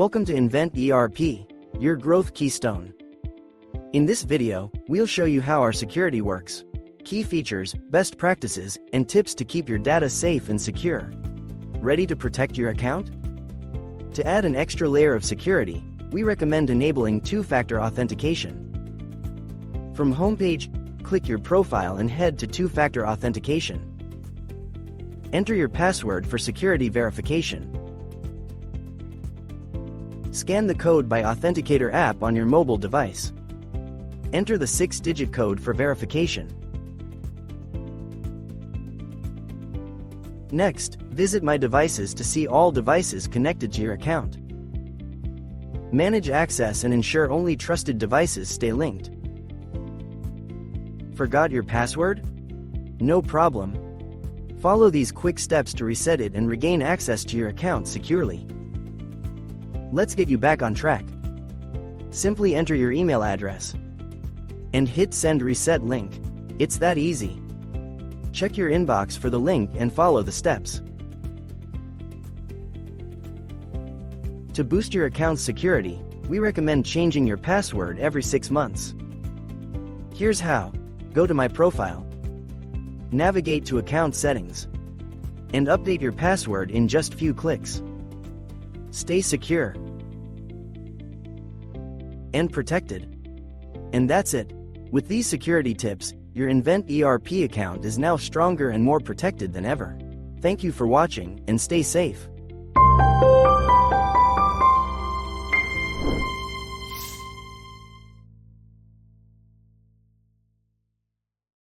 Welcome to Invent ERP, your growth keystone. In this video, we'll show you how our security works, key features, best practices, and tips to keep your data safe and secure. Ready to protect your account? To add an extra layer of security, we recommend enabling two-factor authentication. From homepage, click your profile and head to two-factor authentication. Enter your password for security verification. Scan the code by Authenticator app on your mobile device. Enter the 6-digit code for verification. Next, visit My Devices to see all devices connected to your account. Manage access and ensure only trusted devices stay linked. Forgot your password? No problem. Follow these quick steps to reset it and regain access to your account securely. Let's get you back on track. Simply enter your email address and hit Send Reset Link. It's that easy. Check your inbox for the link and follow the steps. To boost your account's security, we recommend changing your password every 6 months. Here's how. Go to My Profile. Navigate to Account Settings. And update your password in just few clicks. Stay secure and protected. And that's it. With these security tips, your Invent ERP account is now stronger and more protected than ever. Thank you for watching, and stay safe.